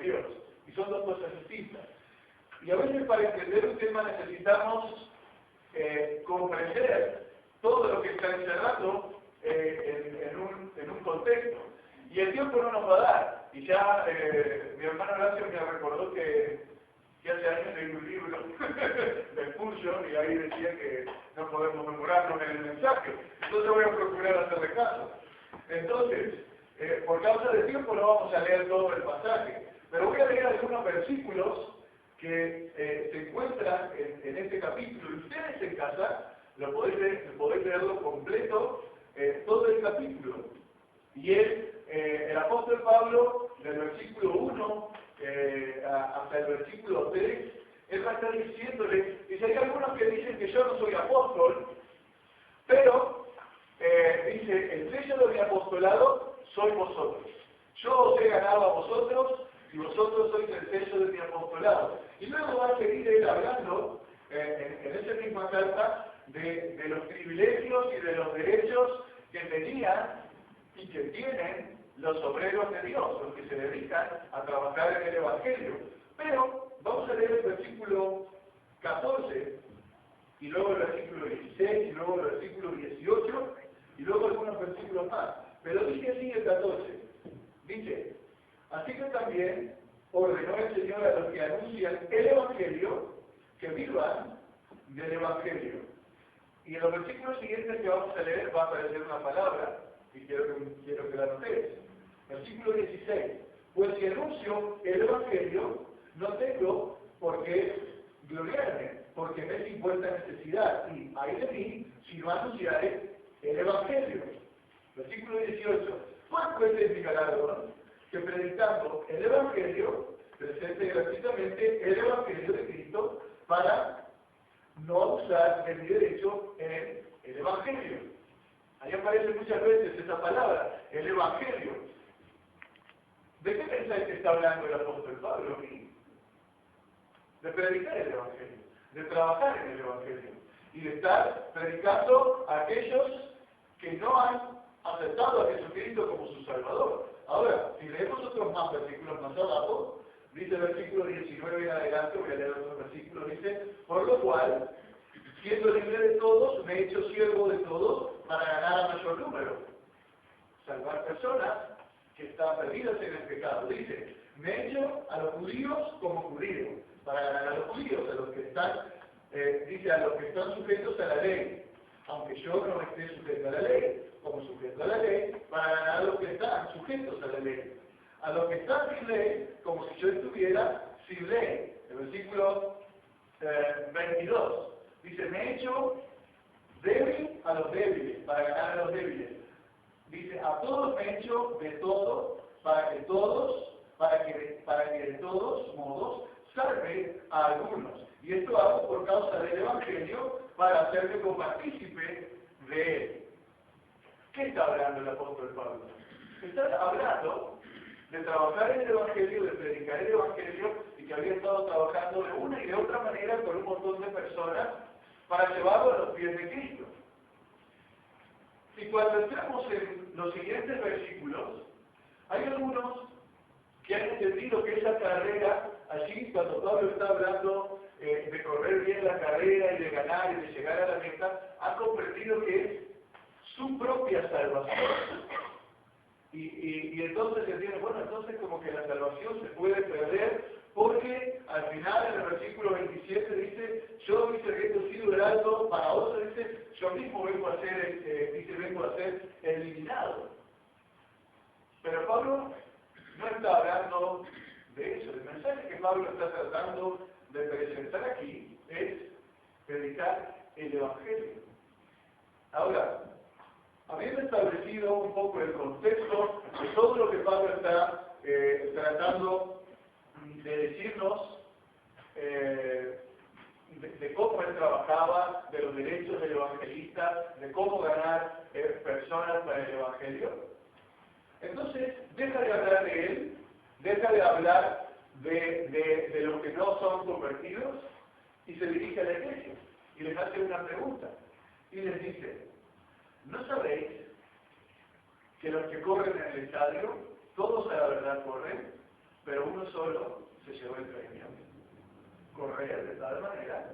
hay Dios. Y son dos cosas distintas. Y a veces para entender un tema necesitamos comprender todo lo que está encerrado en un contexto. Y el tiempo no nos va a dar. Y ya mi hermano Horacio me recordó que hace años leí un libro del Pulsion y ahí decía que no podemos memorarnos en el mensaje. Entonces voy a procurar hacerle caso. Entonces, por causa del tiempo no vamos a leer todo el pasaje, pero voy a leer algunos versículos que se encuentran en este capítulo. Y ustedes en casa lo podéis leerlo completo, todo el capítulo. Y el apóstol Pablo, del versículo 1 hasta el versículo 3, él va a estar diciéndole, dice, hay algunos que dicen que yo no soy apóstol, pero dice, el sello de mi apostolado sois vosotros. Yo os he ganado a vosotros y vosotros sois el sello de mi apostolado. Y luego va a seguir él hablando en esa misma carta de los privilegios y de los derechos que tenían y que tienen los obreros de Dios, los que se dedican a trabajar en el Evangelio. Pero vamos a leer el versículo 14, y luego el versículo 16, y luego el versículo 18, y luego algunos versículos más. Pero dice así el 14, dice, así que también ordenó el Señor a los que anuncian el Evangelio, que vivan del Evangelio. Y en los versículos siguientes que vamos a leer va a aparecer una palabra, y quiero que la notéis. Versículo 16. Pues si anuncio el Evangelio, no tengo por qué gloriarme, porque me es impuesta necesidad, y ay de mí si no anunciaré el Evangelio. Versículo 18. Pues es mi galardón, que predicando el Evangelio, presente gratuitamente el Evangelio de Cristo para no usar de mi derecho en el Evangelio. Ahí aparece muchas veces esa palabra, el Evangelio. ¿De qué pensáis que está hablando el apóstol Pablo aquí? De predicar el Evangelio, de trabajar en el Evangelio y de estar predicando a aquellos que no han aceptado a Jesucristo como su Salvador. Ahora, si leemos otros más versículos más abajo, dice el versículo 19 en adelante, voy a leer otros versículos, dice, por lo cual, siendo libre de todos, me he hecho siervo de todos para ganar a mayor número. Salvar personas que están perdidas en el pecado. Dice, me he hecho a los judíos como judío, para ganar a los judíos, a los que están, dice, a los que están sujetos a la ley, aunque yo no esté sujeto a la ley, como sujeto a la ley, para ganar a los que están sujetos a la ley. A los que están sin ley, como si yo estuviera sin ley. El versículo 22. Dice, me he hecho débil a los débiles, para ganar a los débiles. Dice, a todos me he hecho de todo, para que de todos modos salve a algunos. Y esto hago por causa del Evangelio, para hacerme copartícipe de él. ¿Qué está hablando el apóstol Pablo? Está hablando de trabajar en el Evangelio, de predicar el Evangelio, y que había estado trabajando de una y de otra manera con un montón de personas para llevarlo a los pies de Cristo. Y cuando entramos en los siguientes versículos, hay algunos que han entendido que esa carrera, allí cuando Pablo está hablando de correr bien la carrera y de ganar y de llegar a la meta, han comprendido que es su propia salvación. Y entonces entienden, bueno, entonces como que la salvación se puede perder, porque al final en el versículo 27 dice, yo mis secretos he sido heraldo, para otros dice, yo mismo vengo a ser eliminado. Pero Pablo no está hablando de eso. El mensaje que Pablo está tratando de presentar aquí es predicar el Evangelio. Ahora, habiendo establecido un poco el contexto de todo lo que Pablo está tratando de decirnos, de cómo él trabajaba, de los derechos del evangelista, de cómo ganar personas para el Evangelio, entonces deja de hablar de él, deja de hablar de los que no son convertidos y se dirige a la iglesia y les hace una pregunta y les dice, ¿no sabéis que los que corren en el estadio, todos a la verdad corren, pero uno uno solo se llevó el premio. Correr de tal manera,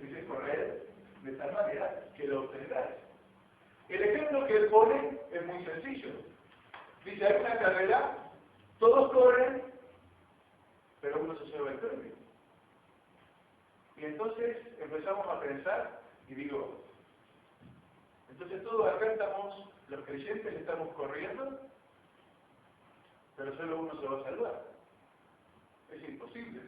dice correr de tal manera que lo obtendráis. El ejemplo que él pone es muy sencillo. Dice, hay una carrera, todos corren, pero uno se lleva el premio. Y entonces empezamos a pensar, y digo, entonces todos acá estamos, los creyentes estamos corriendo, pero solo uno se va a salvar. Es imposible,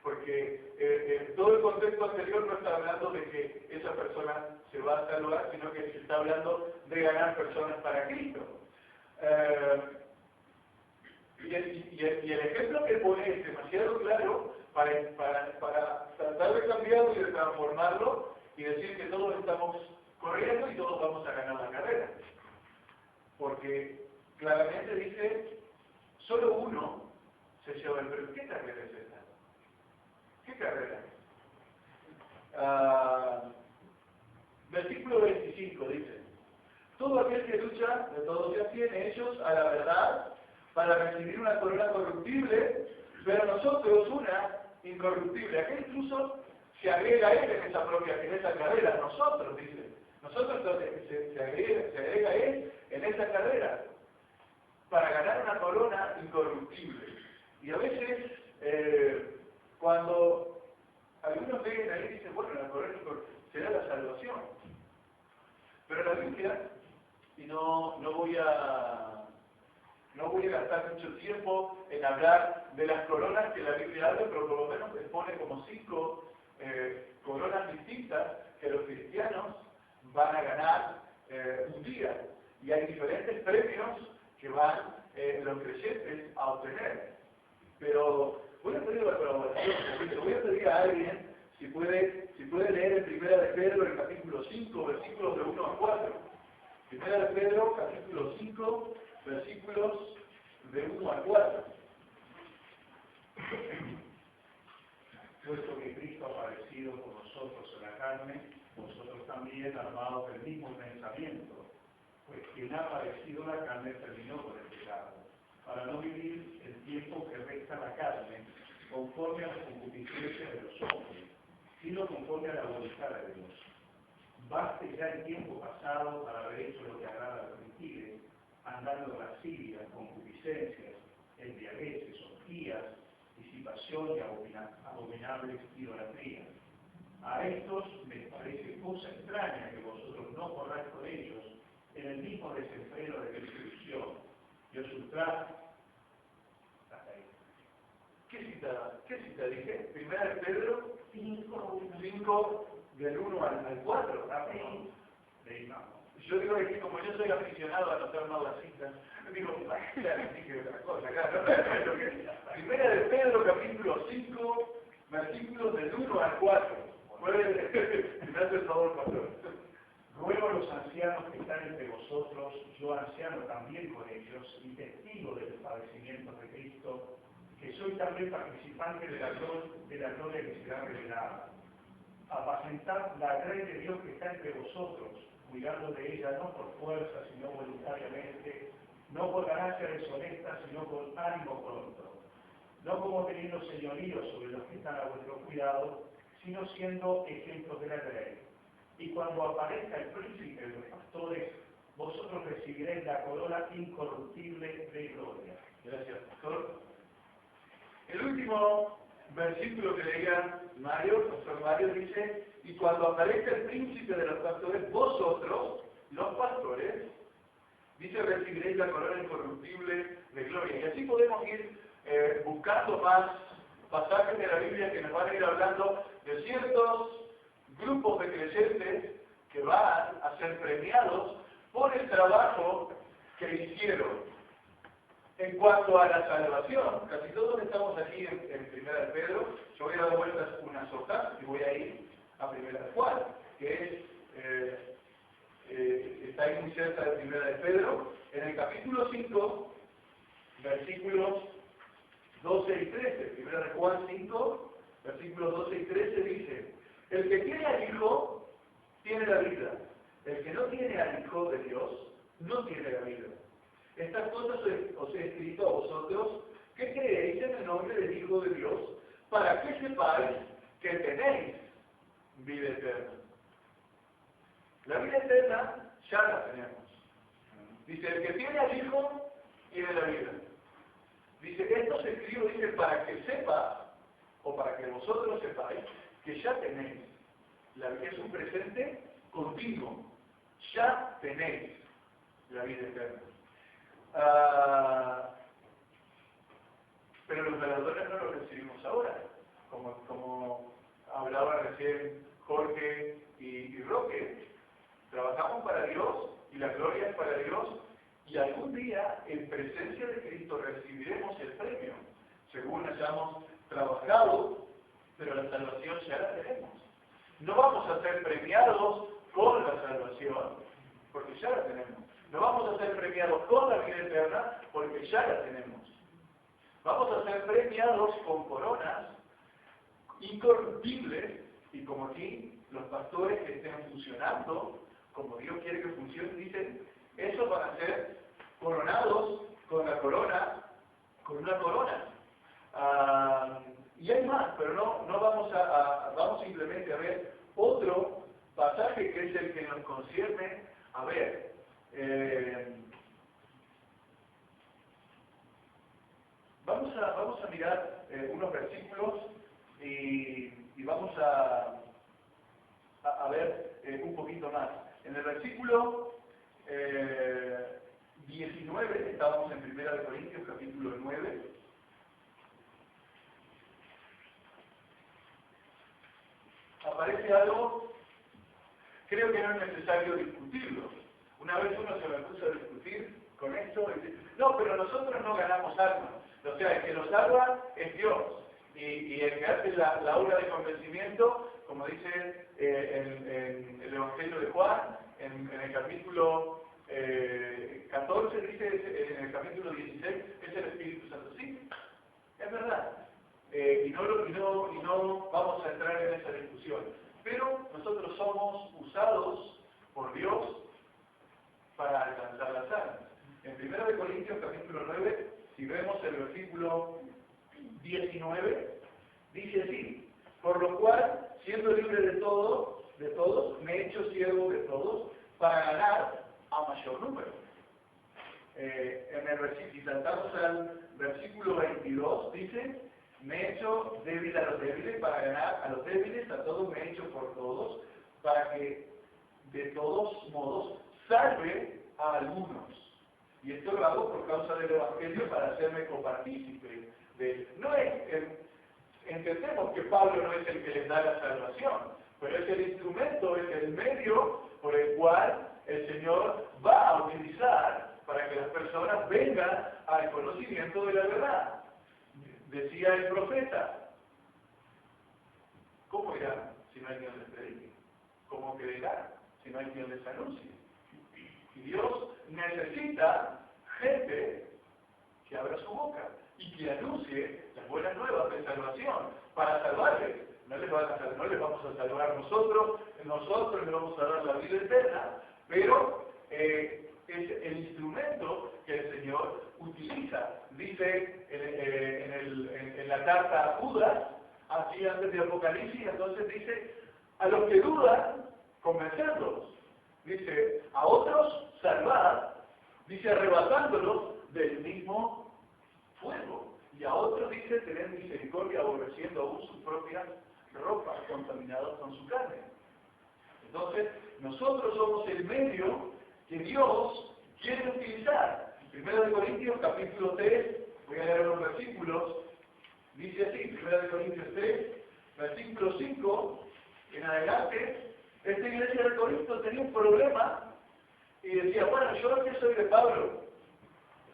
porque todo el contexto anterior no está hablando de que esa persona se va a salvar, sino que se está hablando de ganar personas para Cristo. Y el ejemplo que pone es demasiado claro para tratar de cambiarlo y de transformarlo y decir que todos estamos corriendo y todos vamos a ganar la carrera. Porque claramente dice, solo uno se lleva el premio. ¿Qué carrera es esta? ¿Qué carrera? Versículo 25 dice, todo aquel que lucha, de todo se atiene ellos a la verdad, para recibir una corona corruptible, pero nosotros una incorruptible. Acá incluso se agrega él en esa carrera, nosotros, dice. Nosotros se agrega él en esa carrera, para ganar una corona incorruptible. Y a veces, cuando algunos leen ahí, dicen, bueno, la corona incorruptible será la salvación. Pero la Biblia, y no voy a gastar mucho tiempo en hablar de las coronas que la Biblia habla, pero por lo menos expone como 5 coronas distintas que los cristianos van a ganar un día. Y hay diferentes premios que van los creyentes a obtener. Pero voy a pedir la colaboración, voy a pedir a alguien si puede leer en Primera de Pedro, el capítulo 5, versículos de 1 a 4. Primera de Pedro, capítulo 5, versículos de 1 a 4. Puesto que Cristo ha padecido por nosotros en la carne, vosotros también armados del mismo pensamiento, pues quien ha padecido la carne terminó con el pecado, para no vivir el tiempo que resta a la carne, conforme a las concupiscencias de los hombres, sino conforme a la voluntad de Dios. Baste ya el tiempo pasado para haber hecho lo que agrada a los gentiles, andando en lascivias, concupiscencias, embriagueces, orgías, disipación y abominables idolatrías. A estos les parece cosa extraña que vosotros no corráis con ellos en el mismo desenfreno de destrucción y os ultraje. Hasta ahí. ¿Qué cita dije? Primera de Pedro 5 del 1 al 4. Yo digo que como yo soy aficionado a anotar mal las citas, digo, dije otra cosa, claro. Primera de Pedro, capítulo 5, versículos del 1 al 4. Me hace el favor, pastor. Ruego a los ancianos que están entre vosotros, yo anciano también con ellos, y testigo de los padecimientos de Cristo, que soy también participante de la gloria que será revelada. Apacentad la grey de Dios que está entre vosotros, cuidando de ella no por fuerza, sino voluntariamente, no por ganancia deshonesta, sino con ánimo pronto, no como teniendo señorío sobre los que están a vuestro cuidado, sino siendo ejemplos de la grey. Y cuando aparezca el príncipe de los pastores, vosotros recibiréis la corona incorruptible de gloria. Gracias, pastor. El último versículo que leía pastor Mario, dice, y cuando aparezca el príncipe de los pastores, vosotros, los pastores, dice, recibiréis la corona incorruptible de gloria. Y así podemos ir buscando más pasajes de la Biblia que nos van a ir hablando de ciertos grupos de creyentes que van a ser premiados por el trabajo que hicieron. En cuanto a la salvación, casi todos estamos aquí en Primera de Pedro. Yo voy a dar vueltas unas hojas y voy a ir a Primera de Juan, que está ahí muy cerca de Primera de Pedro. En el capítulo 5, versículos 12 y 13, Primera de Juan 5, versículos 12 y 13 dice, el que tiene al Hijo tiene la vida, el que no tiene al Hijo de Dios no tiene la vida. Estas cosas os he escrito a vosotros que creéis en el nombre del Hijo de Dios, para que sepáis que tenéis vida eterna. La vida eterna ya la tenemos. Dice, el que tiene al Hijo, tiene la vida. Dice, esto se escribe, dice, para que sepa, o para que vosotros sepáis, que ya tenéis. La vida es un presente continuo. Ya tenéis la vida eterna. Pero los galardones no los recibimos ahora, como hablaba recién Jorge y Roque. Trabajamos para Dios y la gloria es para Dios, y algún día en presencia de Cristo recibiremos el premio, según hayamos trabajado, pero la salvación ya la tenemos. No vamos a ser premiados con la salvación, porque ya la tenemos. No vamos a ser premiados con la vida eterna, porque ya la tenemos. Vamos a ser premiados con coronas incorruptibles, y como aquí los pastores que estén funcionando, como Dios quiere que funcionen, dicen, esos van a ser coronados con la corona, con una corona. Y hay más, pero no vamos simplemente a ver otro pasaje que es el que nos concierne a ver. Vamos a mirar unos versículos y vamos a ver un poquito más. En el versículo 19, estábamos en 1 Corintios, capítulo 9. Aparece algo, creo que no es necesario discutirlo. Una vez uno se me puso a discutir con esto y dice, no, pero nosotros no ganamos almas. O sea, el que nos salva es Dios. Y el que hace la obra de convencimiento, como dice en el Evangelio de Juan, en el capítulo 14, dice en el capítulo 16, es el Espíritu Santo. Sí, es verdad. Y no vamos a entrar en esa discusión. Pero nosotros somos usados por Dios para alcanzar las almas. En 1 Corintios capítulo 9, si vemos el versículo 19, dice así, por lo cual, siendo libre de todos, me he hecho siervo de todos, para ganar a mayor número. Si saltamos al versículo 22, dice, me he hecho débil a los débiles, para ganar a los débiles, a todos me he hecho por todos, para que de todos modos salve a algunos. Y esto lo hago por causa del Evangelio, para hacerme copartícipe de él. No es, entendemos que Pablo no es el que les da la salvación, pero es el instrumento, es el medio por el cual el Señor va a utilizar para que las personas vengan al conocimiento de la verdad. Decía el profeta, ¿cómo irán si no hay quien les predique? ¿Cómo creerán si no hay quien les anuncie? Y Dios necesita gente que abra su boca y que anuncie las buenas nuevas de salvación para salvarles. No les vamos a salvar nosotros les vamos a dar la vida eterna, pero es el instrumento que el Señor utiliza. Dice en la carta a Judas, así antes de Apocalipsis, entonces dice, a los que dudan, convencerlos. Dice, a otros salvar, dice, arrebatándolos del mismo fuego. Y a otros dice, tener misericordia, aborreciendo aún sus propias ropas contaminadas con su carne. Entonces, nosotros somos el medio que Dios quiere utilizar. 1 Corintios capítulo 3, voy a leer unos versículos, dice así, 1 Corintios 3, versículo 5, en adelante, esta iglesia de Corinto tenía un problema y decía, bueno, yo que soy de Pablo,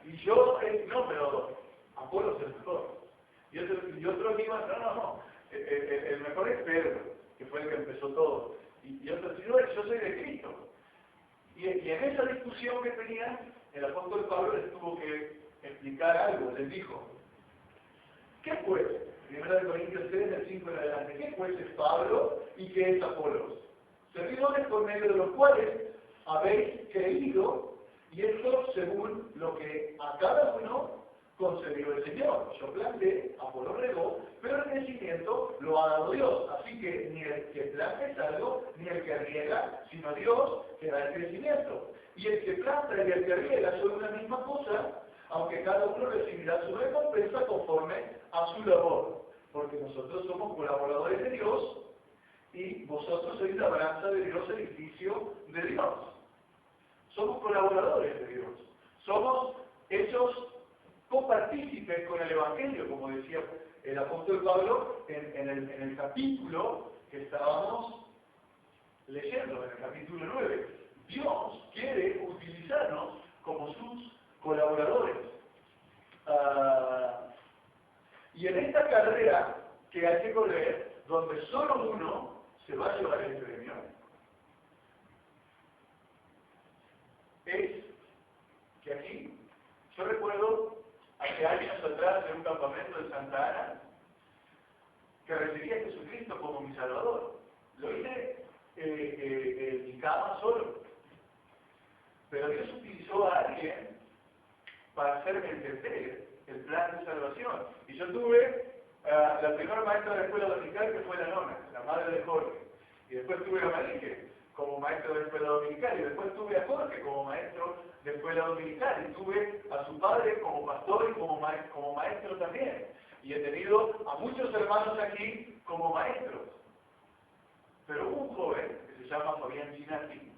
y yo, no, pero Apolo es el mejor. Y otros iban, no, el mejor es Pedro, que fue el que empezó todo. Y otros decían, no, yo soy de Cristo. Y en esa discusión que tenían, el apóstol Pablo les tuvo que explicar algo, les dijo, ¿qué pues? 1 Corintios 3, del 5 en adelante, ¿qué pues es Pablo y qué es Apolos? Servidores por medio de los cuales habéis creído, y esto según lo que a cada uno concedió el Señor. Yo planté, Apolo regó, pero el crecimiento lo ha dado Dios. Así que ni el que planta es algo, ni el que riega, sino Dios que da el crecimiento. Y el que planta y el que riega son una misma cosa, aunque cada uno recibirá su recompensa conforme a su labor. Porque nosotros somos colaboradores de Dios y vosotros sois labranza de Dios, edificio de Dios. Somos colaboradores de Dios. Somos hechos copartícipes con el Evangelio, como decía el apóstol Pablo en el capítulo que estábamos leyendo, en el capítulo 9. Dios quiere utilizarnos como sus colaboradores. Y en esta carrera que hay que correr, donde solo uno se va a llevar el premio, es que aquí, yo recuerdo hace años atrás en un campamento de Santa Ana, que recibí a Jesucristo como mi Salvador. Lo hice en mi cama solo. Pero Dios utilizó a alguien para hacerme entender el plan de salvación. Y yo tuve la primera maestra de la escuela dominical, que fue la nona, la madre de Jorge. Y después tuve a María como maestro de la escuela dominical. Y después tuve a Jorge como maestro de escuela dominical. Y tuve a su padre como pastor y como maestro también. Y he tenido a muchos hermanos aquí como maestros. Pero hubo un joven que se llama Fabián Ginati,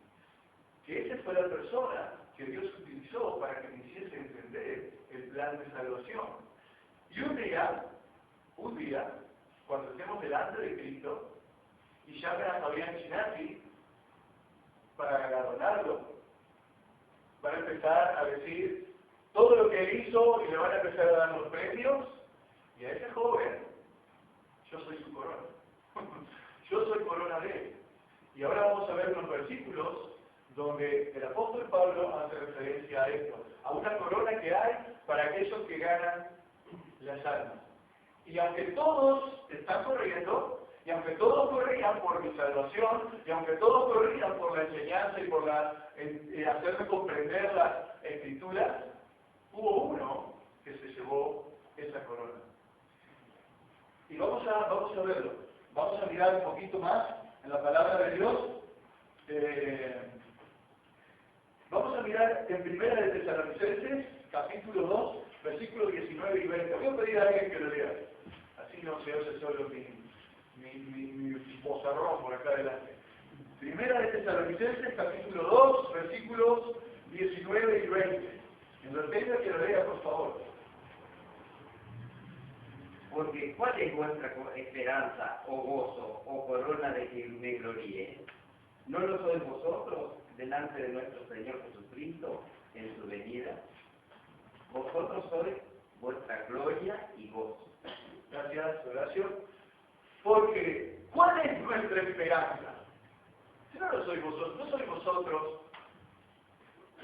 que esa fue la persona que Dios utilizó para que me hiciese entender el plan de salvación. Y un día, cuando estemos delante de Cristo, y llamen a Fabián Ginati para galardonarlo, van a empezar a decir todo lo que él hizo y le van a empezar a dar los premios, y a ese joven, yo soy su corona. Yo soy corona de él. Y ahora vamos a ver los versículos donde el apóstol Pablo hace referencia a esto, a una corona que hay para aquellos que ganan las almas. Y aunque todos están corriendo, y aunque todos corrían por mi salvación, y aunque todos corrían por la enseñanza y por hacerme comprender las escrituras, hubo uno que se llevó esa corona. Y vamos a verlo. Vamos a mirar un poquito más en la palabra de Dios. Vamos a mirar en Primera de Tesalonicenses, capítulo 2, versículos 19 y 20. Voy a pedir a alguien que lo lea. Así no se oye solo mi bozarrón por acá adelante. Primera de Tesalonicenses, capítulo 2, versículos 19 y 20. En lo que lo lea, por favor. Porque ¿cuál es vuestra esperanza, o gozo, o corona de que me gloríe? ¿No lo sois vosotros delante de nuestro Señor Jesucristo en su venida? Vosotros sois vuestra gloria y gozo. Gracias, Horacio. Porque, ¿cuál es nuestra esperanza? Si no lo sois vosotros, no sois vosotros,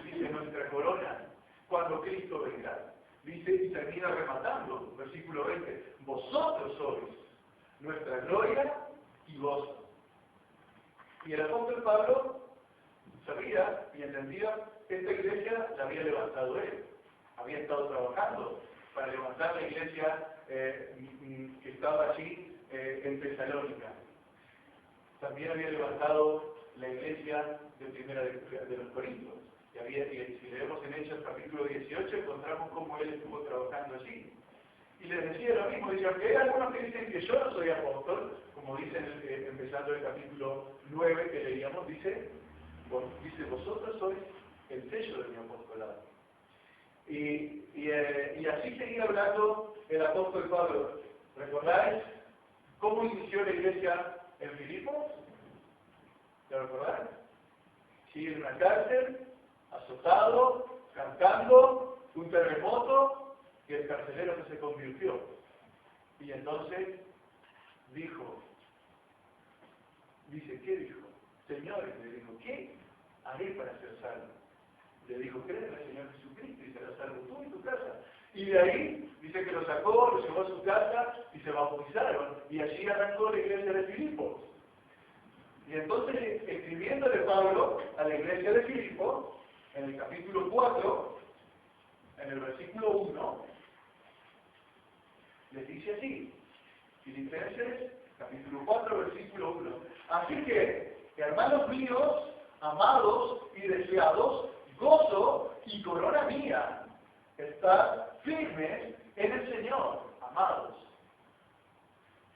dice nuestra corona, cuando Cristo venga. Dice, y termina rematando, versículo 20, vosotros sois nuestra gloria y gozo. Y el apóstol Pablo sabía y entendía que esta iglesia la había levantado él. Había estado trabajando para levantar la iglesia que estaba allí en Tesalónica. También había levantado la iglesia de Primera de los Corintios. Y si leemos en Hechos capítulo 18, encontramos cómo él estuvo trabajando allí. Y les decía lo mismo, dice, aunque hay algunos que dicen que yo no soy apóstol, como dicen empezando el capítulo 9 que leíamos, dice, vosotros sois el sello de mi apostolado. Y así seguía hablando el apóstol Pablo. ¿Recordáis cómo inició la iglesia en Filipos? ¿Lo recordáis? Sí, en una cárcel, azotado, cantando, un terremoto, y el carcelero que se convirtió. Y entonces dice, ¿qué dijo? Señores, le dijo, ¿qué haré para ser salvo? Le dijo, cree en el Señor Jesucristo y serás salvo tú y tu casa. Y de ahí, dice que lo sacó, lo llevó a su casa y se bautizaron. Y allí arrancó la iglesia de Filipos. Y entonces, escribiéndole Pablo a la iglesia de Filipos, en el capítulo 4, en el versículo 1, les dice así, Filipenses capítulo 4, versículo 1. Así que, hermanos míos, amados y deseados, gozo y corona mía, estad firmes en el Señor, amados.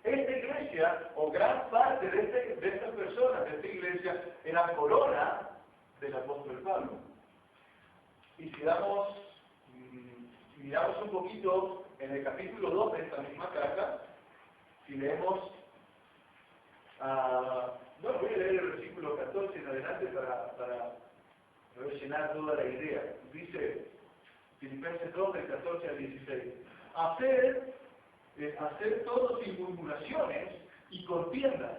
Esta iglesia, o gran parte de estas personas de esta iglesia, era corona del apóstol Pablo. Y si miramos un poquito en el capítulo 2 de esta misma carta, si leemos, bueno, voy a leer el versículo 14 en adelante para rellenar toda la idea. Dice Filipenses 2, del 14 al 16. Hacer todo sin murmuraciones y contiendas,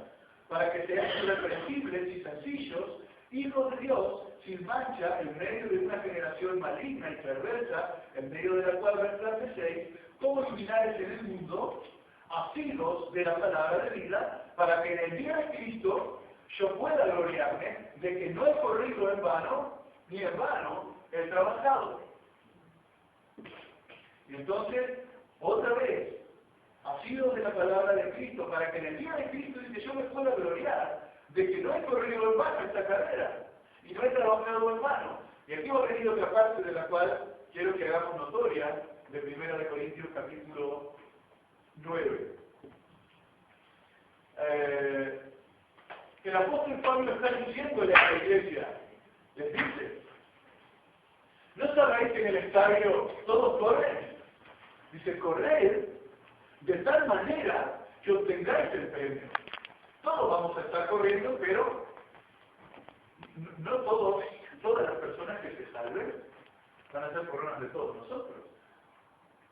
para que sean irreprensibles y sencillos, hijos de Dios, sin mancha, en medio de una generación maligna y perversa, en medio de la cual resplandecéis, como luminares en el mundo, asidos de la palabra de vida, para que en el día de Cristo yo pueda gloriarme de que no he corrido en vano, ni en vano he trabajado. Y entonces, otra vez, asidos de la palabra de Cristo, para que en el día de Cristo dice yo me pueda gloriar de que no he corrido en vano esta carrera, y no he trabajado en vano. Y aquí va a venir otra parte de la cual quiero que hagamos notoria, de 1 de Corintios capítulo 9. El apóstol Pablo está diciéndole a la iglesia, les dice, ¿no sabéis que en el estadio todos corren? Dice, corred de tal manera que obtengáis el premio. Todos vamos a estar corriendo, pero no todas las personas que se salven van a ser coronas de todos nosotros.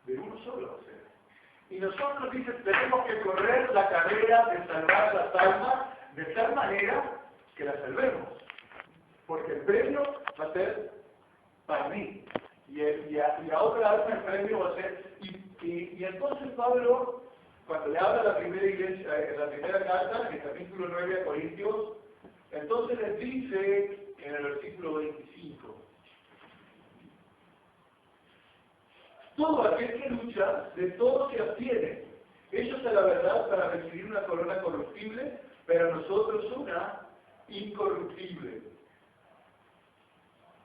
De uno solo va a ser. Y nosotros, dice, tenemos que correr la carrera de salvar las almas de tal manera que las salvemos. Porque el premio va a ser para mí. Y a otra alma el premio va a ser... Y entonces Pablo, cuando le habla a la primera iglesia, la primera carta, en el capítulo 9 a Corintios, entonces les dice en el versículo 25, todo aquel que lucha, de todo se abstiene. Ellos a la verdad para recibir una corona corruptible, pero nosotros una incorruptible.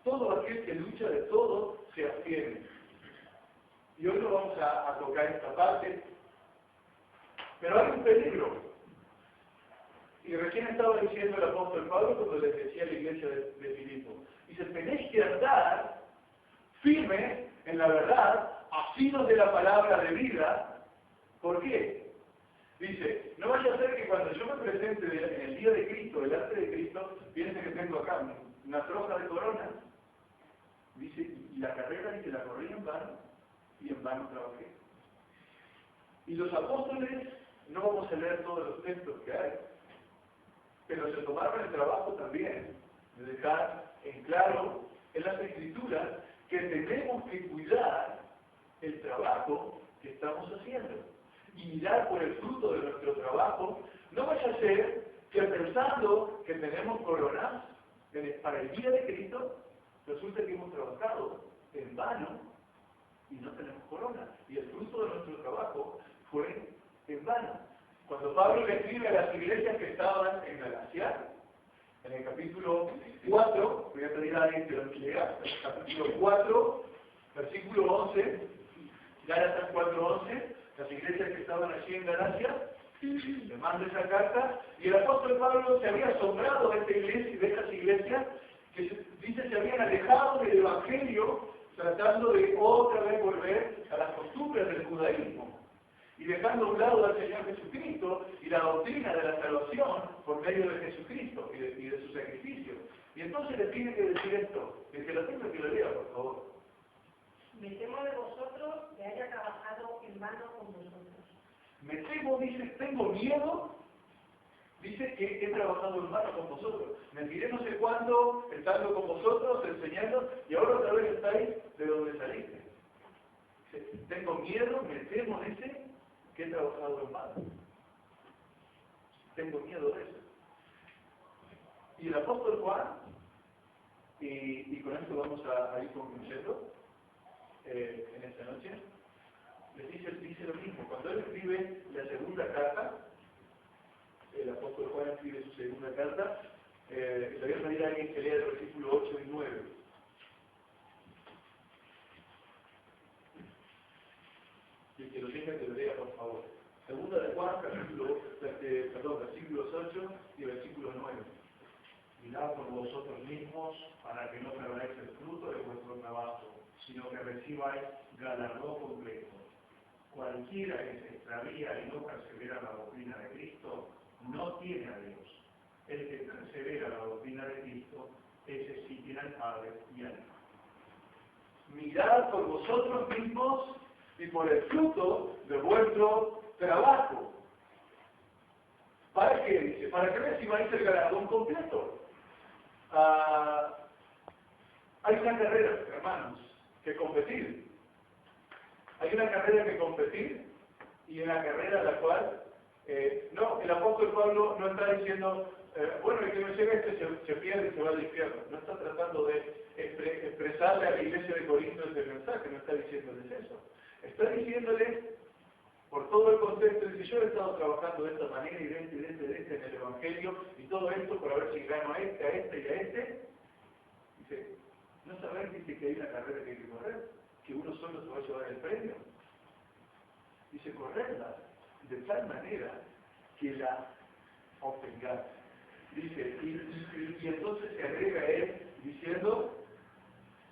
Todo aquel que lucha de todo se abstiene. Y hoy no vamos a tocar esta parte, pero hay un peligro. Y recién estaba diciendo el apóstol Pablo cuando les decía a la iglesia de Filipo. Dice, tenéis que andar firme en la verdad, asidos de la palabra de vida. ¿Por qué? Dice, no vaya a ser que cuando yo me presente en el día de Cristo, delante de Cristo, piense que tengo acá una troja de corona. Dice, y la carrera dice, la corrí en vano, y en vano trabajé. Y los apóstoles, no vamos a leer todos los textos que hay, pero se tomaron el trabajo también de dejar en claro en las Escrituras que tenemos que cuidar el trabajo que estamos haciendo y mirar por el fruto de nuestro trabajo. No vaya a ser que pensando que tenemos coronas para el día de Cristo, resulta que hemos trabajado en vano y no tenemos corona. Y el fruto de nuestro trabajo fue en vano. Cuando Pablo le escribe a las iglesias que estaban en Galacia, en el capítulo 4, voy a pedir a alguien que lo lea, capítulo 4, versículo 11, Gálatas 4:11, las iglesias que estaban allí en Galacia, le manda esa carta, y el apóstol Pablo se había asombrado de esta iglesia, de estas iglesias, que dice se habían alejado del evangelio, tratando de otra vez volver a las costumbres del judaísmo, y dejando a un lado al Señor Jesucristo y la doctrina de la salvación por medio de Jesucristo y de su sacrificio. Y entonces le tiene que decir esto, el que lo tenga que lo lea, por favor. Me temo de vosotros que haya trabajado en vano con vosotros. Me temo, dice, tengo miedo, dice que he trabajado en vano con vosotros. Me tiré no sé cuándo, estando con vosotros, enseñando, y ahora otra vez estáis de donde saliste. Dice, tengo miedo, me temo, dice, que he trabajado en vano. Tengo miedo de eso. Y el apóstol Juan, y con esto vamos a ir concluyendo en esta noche, dice lo mismo. Cuando él escribe la segunda carta, el apóstol Juan escribe su segunda carta, le voy a pedir a alguien que lea el versículo 8 y 9. Y que lo tenga, que lo lea, por favor. Segunda de Juan, versículos 8 y versículo 9. Mirad por vosotros mismos para que no perdáis el fruto de vuestro trabajo, sino que recibáis galardón completo. Cualquiera que se extravía y no persevera en la doctrina de Cristo, no tiene a Dios. El que persevera en la doctrina de Cristo, ese sí tiene al Padre y al Hijo. Mirad por vosotros mismos y por el fruto de vuestro trabajo. ¿Para qué? Dice, para que recibáis el galardón completo. Hay una carrera, hermanos, que competir. Hay una carrera que competir y una carrera a la cual, no, el apóstol Pablo no está diciendo, bueno, el que no llega se pierde y se va al infierno. No está tratando de expresarle a la iglesia de Corinto ese mensaje, no está diciéndoles eso. Está diciéndoles, por todo el contexto, dice, yo he estado trabajando de esta manera y de este en el Evangelio, y todo esto por a ver si gano a este y a este. Dice, ¿no sabés, dice, que hay una carrera que hay que correr? Que uno solo se va a llevar el premio. Dice, correrla de tal manera que la obtengáis. Dice, y entonces se agrega él diciendo,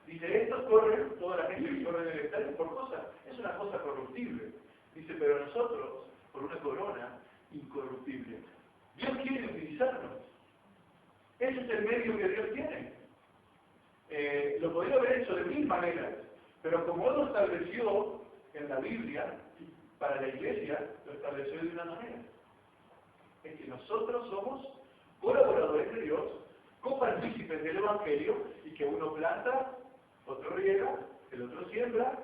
dice, estos corren, toda la gente que corre en el estadio por cosas, es una cosa corruptible. Dice, pero nosotros, por una corona incorruptible. Dios quiere utilizarnos. Ese es el medio que Dios tiene. Lo podría haber hecho de mil maneras, pero como Él lo estableció en la Biblia, para la iglesia, lo estableció de una manera. Es que nosotros somos colaboradores de Dios, copartícipes del Evangelio, y que uno planta, otro riega, el otro siembra,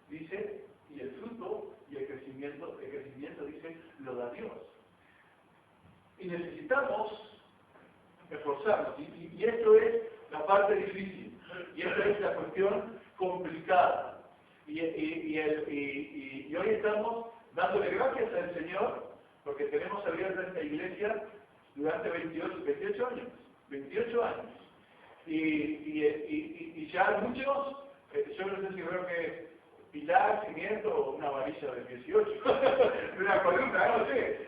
dice, y el fruto y el crecimiento dice, lo da Dios. Y necesitamos esforzarnos, y esto es la parte difícil, y esta es la cuestión complicada. Y hoy estamos dándole gracias al Señor, porque tenemos abierta esta iglesia durante 28 años. 28 años. Y ya muchos, yo no sé si veo que pilar, cimiento o una varilla de 18, de una columna, no sé.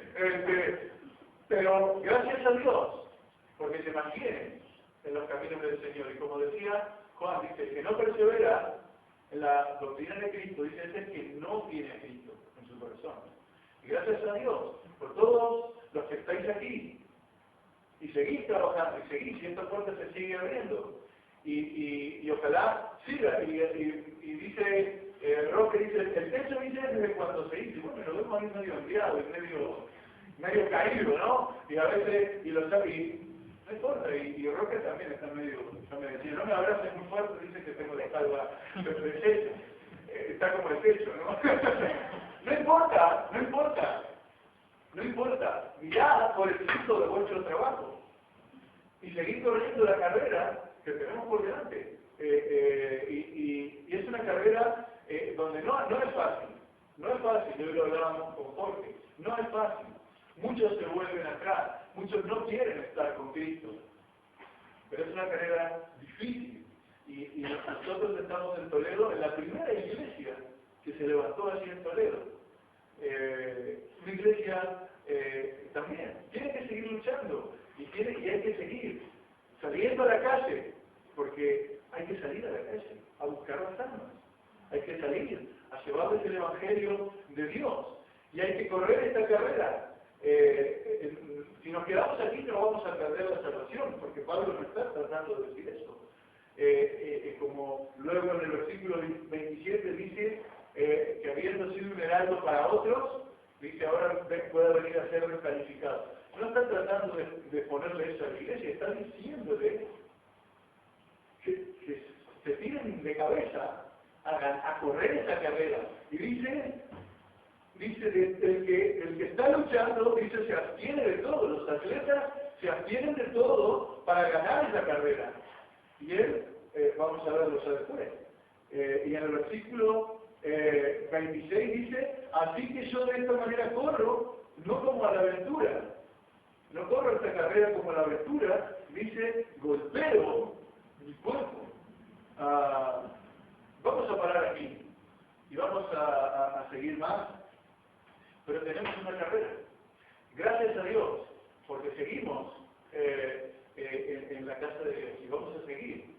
Pero gracias a Dios, porque se mantienen en los caminos del Señor. Y como decía Juan, dice, que no persevera en la doctrina de Cristo, dice, es el que no tiene a Cristo en su corazón. Y gracias a Dios por todos los que estáis aquí. Y seguís trabajando, y seguís, y esta puerta se sigue abriendo. Y ojalá siga. Y dice, Roque dice, el techo dice desde cuando se dice, bueno, lo vemos ahí medio enfriado, y medio caído, ¿no? Y a veces, no importa, y Roque también está medio, yo me decía, no me abraces muy fuerte, dice que tengo la espalda de techo. Está como el techo, ¿no? No importa, no importa. No importa, mirad por el fruto de vuestro trabajo y seguid corriendo la carrera que tenemos por delante. Y es una carrera donde no es fácil, hoy lo hablábamos con Jorge, no es fácil. Muchos se vuelven atrás, muchos no quieren estar con Cristo, pero es una carrera difícil. Y nosotros estamos en Toledo, en la primera iglesia que se levantó allí en Toledo. Una iglesia también tiene que seguir luchando y hay que seguir saliendo a la calle, porque hay que salir a la calle a buscar las almas, hay que salir a llevarles el Evangelio de Dios y hay que correr esta carrera. Si nos quedamos aquí no vamos a perder la salvación, porque Pablo no está tratando de decir eso. Como luego en el versículo 27 dice que habiendo sido un heraldo para otros, dice ahora pueda venir a ser descalificado. No está tratando de ponerle eso a la iglesia, está diciéndole que se tiren de cabeza a correr esa carrera. Y dice el que está luchando, dice, se abstiene de todo, los atletas se abstienen de todo para ganar esa carrera. Y él, vamos a verlo ya después. Y en el versículo 26 dice, así que yo de esta manera corro, no como a la aventura. No corro esta carrera como a la aventura, dice, golpeo mi cuerpo. Vamos a parar aquí y vamos a seguir más, pero tenemos una carrera. Gracias a Dios, porque seguimos en la casa de Dios y vamos a seguir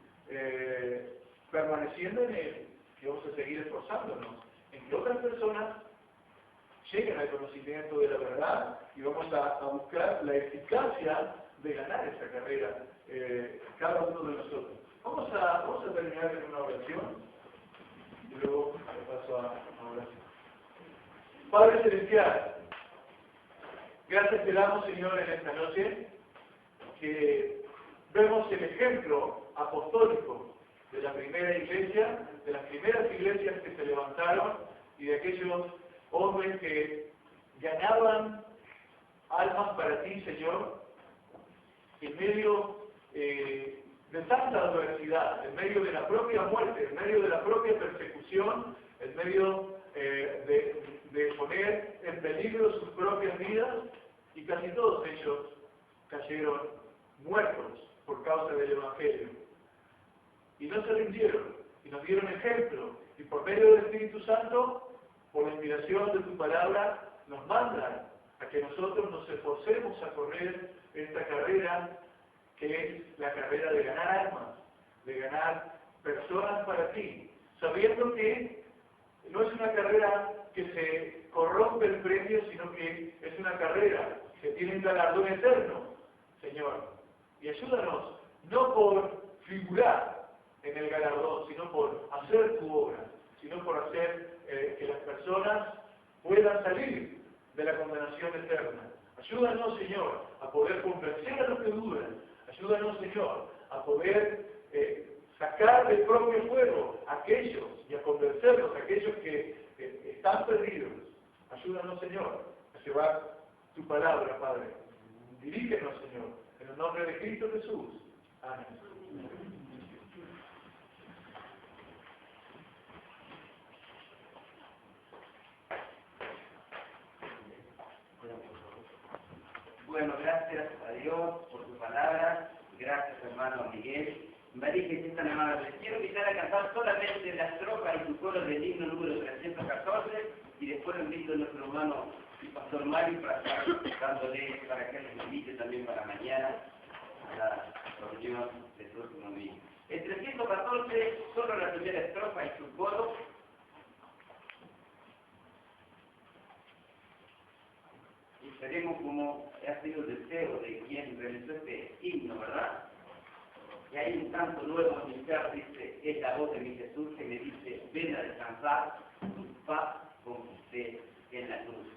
permaneciendo en Él y vamos a seguir esforzándonos en que otras personas lleguen al conocimiento de la verdad y vamos a buscar la eficacia de ganar esa carrera, cada uno de nosotros. Vamos a terminar en una oración y luego le paso a oración. Padre Celestial, gracias te damos, Señor, en esta noche, que vemos el ejemplo apostólico de la primera iglesia, de las primeras iglesias que se levantaron y de aquellos hombres que ganaban almas para ti, Señor, en medio de tanta adversidad, en medio de la propia muerte, en medio de la propia persecución, en medio de poner en peligro sus propias vidas, y casi todos ellos cayeron muertos por causa del Evangelio. Y no se rindieron, y nos dieron ejemplo, y por medio del Espíritu Santo, por la inspiración de tu palabra, nos mandan a que nosotros nos esforcemos a correr esta carrera, que es la carrera de ganar almas, de ganar personas para ti, sabiendo que no es una carrera que se corrompe el premio, sino que es una carrera que tiene un galardón eterno, Señor. Y ayúdanos, no por figurar en el galardón, sino por hacer tu obra, sino por hacer que las personas puedan salir de la condenación eterna. Ayúdanos, Señor, a poder convencer a los que dudan. Ayúdanos, Señor, a poder sacar del propio fuego a aquellos y a convencerlos, a aquellos que están perdidos. Ayúdanos, Señor, a llevar tu palabra, Padre. Dirígenos, Señor, en el nombre de Cristo Jesús. Amén. Bueno, gracias a Dios por tu palabra. Gracias, hermano Miguel. María, que es tan amable. Quiero invitar a cantar solamente la estrofa y su coro del himno número 314 y después lo invito a nuestro hermano y pastor Mario para estar dándole, para que les invite también para mañana a la reunión del próximo día. El 314, solo la primera estrofa y su coro. Y veremos cómo ha sido el deseo de quien realizó este himno, ¿verdad? Y hay un canto nuevo en mi ser, dice, es la voz de mi Jesús que me dice, ven a descansar, tu paz conquisté en la cruz.